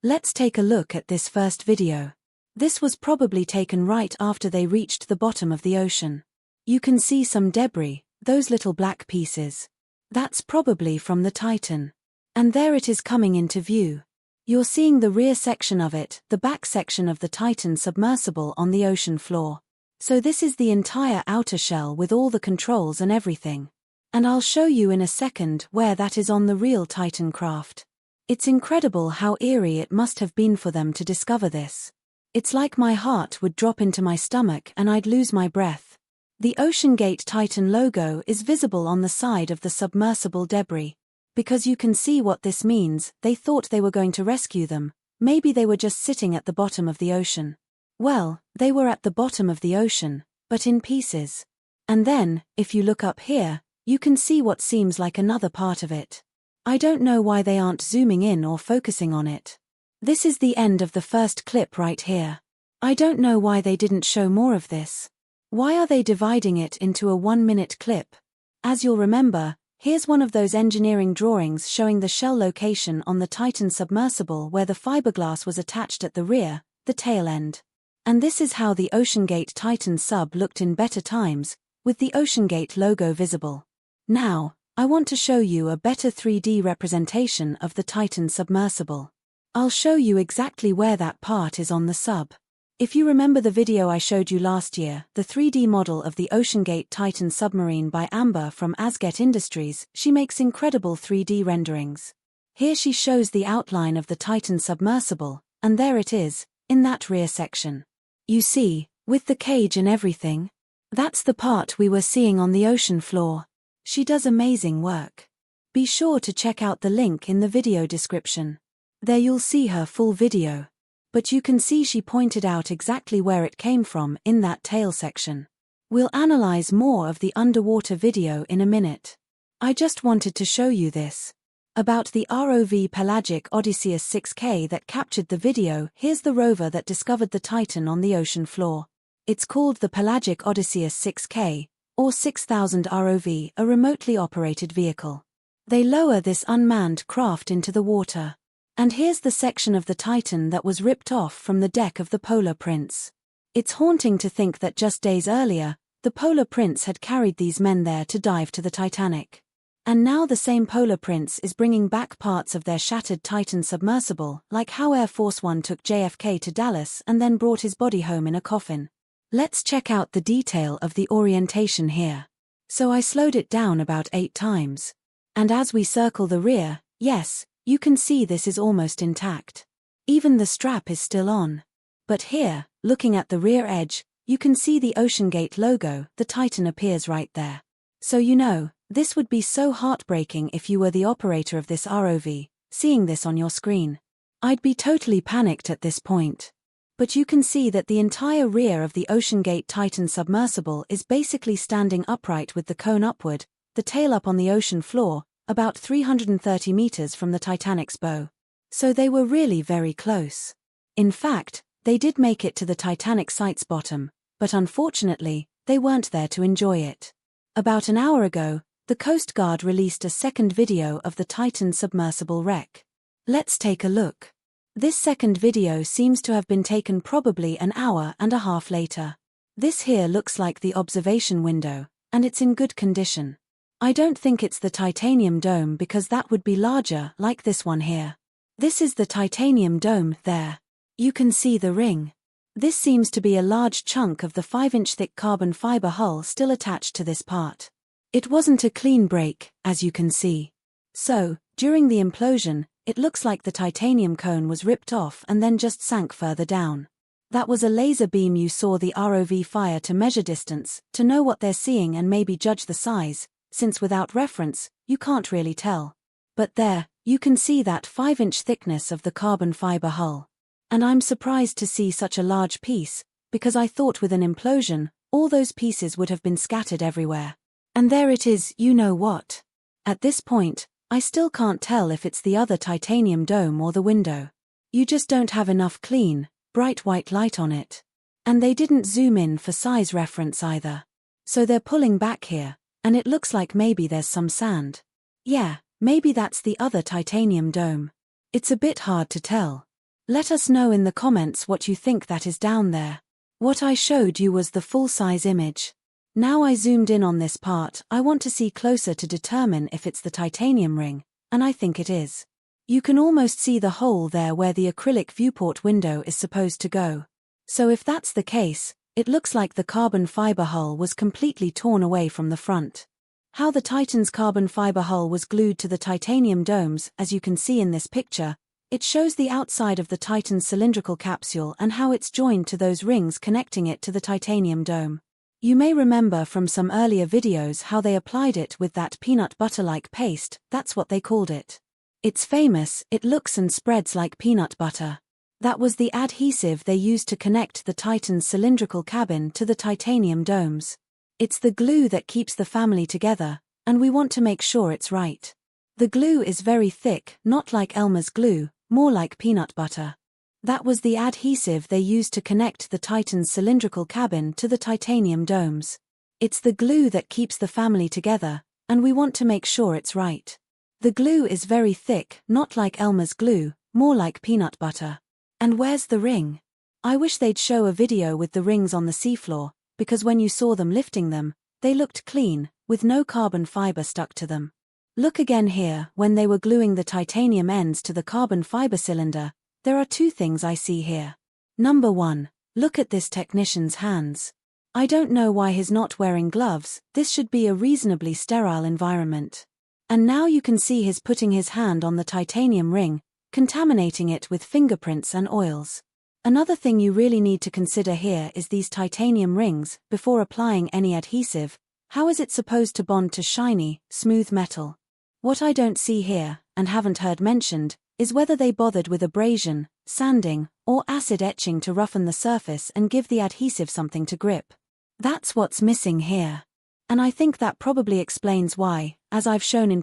Let's take a look at this first video. This was probably taken right after they reached the bottom of the ocean. You can see some debris, those little black pieces. That's probably from the Titan. And there it is coming into view. You're seeing the rear section of it, the back section of the Titan submersible on the ocean floor. So this is the entire outer shell with all the controls and everything. And I'll show you in a second where that is on the real Titan craft. It's incredible how eerie it must have been for them to discover this. It's like my heart would drop into my stomach and I'd lose my breath. The OceanGate Titan logo is visible on the side of the submersible debris. Because you can see what this means, they thought they were going to rescue them. Maybe they were just sitting at the bottom of the ocean. Well, they were at the bottom of the ocean, but in pieces. And then, if you look up here, you can see what seems like another part of it. I don't know why they aren't zooming in or focusing on it. This is the end of the first clip right here. I don't know why they didn't show more of this. Why are they dividing it into a 1-minute clip? As you'll remember, here's one of those engineering drawings showing the shell location on the Titan submersible where the fiberglass was attached at the rear, the tail end. And this is how the OceanGate Titan sub looked in better times, with the OceanGate logo visible. Now, I want to show you a better 3D representation of the Titan submersible. I'll show you exactly where that part is on the sub. If you remember the video I showed you last year, the 3D model of the OceanGate Titan submarine by Amber from Asget Industries, she makes incredible 3D renderings. Here she shows the outline of the Titan submersible, and there it is, in that rear section. You see, with the cage and everything. That's the part we were seeing on the ocean floor. She does amazing work. Be sure to check out the link in the video description. There you'll see her full video. But you can see she pointed out exactly where it came from in that tail section. We'll analyze more of the underwater video in a minute. I just wanted to show you this. About the ROV Pelagic Odysseus 6K that captured the video, here's the rover that discovered the Titan on the ocean floor. It's called the Pelagic Odysseus 6K, or 6000 ROV, a remotely operated vehicle. They lower this unmanned craft into the water. And here's the section of the Titan that was ripped off from the deck of the Polar Prince. It's haunting to think that just days earlier, the Polar Prince had carried these men there to dive to the Titanic. And now the same Polar Prince is bringing back parts of their shattered Titan submersible, like how Air Force One took JFK to Dallas and then brought his body home in a coffin. Let's check out the detail of the orientation here. So I slowed it down about 8 times. And as we circle the rear, yes, you can see this is almost intact. Even the strap is still on. But here, looking at the rear edge, you can see the OceanGate logo, the Titan appears right there. So you know, this would be so heartbreaking if you were the operator of this ROV, seeing this on your screen. I'd be totally panicked at this point. But you can see that the entire rear of the OceanGate Titan submersible is basically standing upright with the cone upward, the tail up on the ocean floor, about 330 meters from the Titanic's bow. So they were really very close. In fact, they did make it to the Titanic site's bottom, but unfortunately, they weren't there to enjoy it. About an hour ago, the Coast Guard released a second video of the Titan submersible wreck. Let's take a look. This second video seems to have been taken probably an hour and a half later. This here looks like the observation window, and it's in good condition. I don't think it's the titanium dome because that would be larger like this one here. This is the titanium dome there. You can see the ring. This seems to be a large chunk of the 5-inch thick carbon fiber hull still attached to this part. It wasn't a clean break, as you can see. So, during the implosion, it looks like the titanium cone was ripped off and then just sank further down. That was a laser beam you saw the ROV fire to measure distance, to know what they're seeing and maybe judge the size, since without reference, you can't really tell. But there, you can see that 5-inch thickness of the carbon fiber hull. And I'm surprised to see such a large piece, because I thought with an implosion, all those pieces would have been scattered everywhere. And there it is, you know what. At this point, I still can't tell if it's the other titanium dome or the window. You just don't have enough clean, bright white light on it. And they didn't zoom in for size reference either. So they're pulling back here, and it looks like maybe there's some sand. Yeah, maybe that's the other titanium dome. It's a bit hard to tell. Let us know in the comments what you think that is down there. What I showed you was the full-size image. Now I zoomed in on this part, I want to see closer to determine if it's the titanium ring, and I think it is. You can almost see the hole there where the acrylic viewport window is supposed to go. So if that's the case, it looks like the carbon fiber hull was completely torn away from the front. How the Titan's carbon fiber hull was glued to the titanium domes, as you can see in this picture, it shows the outside of the Titan's cylindrical capsule and how it's joined to those rings connecting it to the titanium dome. You may remember from some earlier videos how they applied it with that peanut butter-like paste, that's what they called it. It's famous, it looks and spreads like peanut butter. That was the adhesive they used to connect the Titan's cylindrical cabin to the titanium domes. It's the glue that keeps the family together, and we want to make sure it's right. The glue is very thick, not like Elmer's glue, more like peanut butter. That was the adhesive they used to connect the Titan's cylindrical cabin to the titanium domes. It's the glue that keeps the family together, and we want to make sure it's right. The glue is very thick, not like Elmer's glue, more like peanut butter. And where's the ring? I wish they'd show a video with the rings on the seafloor, because when you saw them lifting them, they looked clean, with no carbon fiber stuck to them. Look again here, when they were gluing the titanium ends to the carbon fiber cylinder, there are two things I see here. Number one, look at this technician's hands. I don't know why he's not wearing gloves, this should be a reasonably sterile environment. And now you can see he's putting his hand on the titanium ring, contaminating it with fingerprints and oils. Another thing you really need to consider here is these titanium rings, before applying any adhesive, how is it supposed to bond to shiny, smooth metal? What I don't see here, and haven't heard mentioned, is whether they bothered with abrasion, sanding, or acid etching to roughen the surface and give the adhesive something to grip. That's what's missing here. And I think that probably explains why, as I've shown in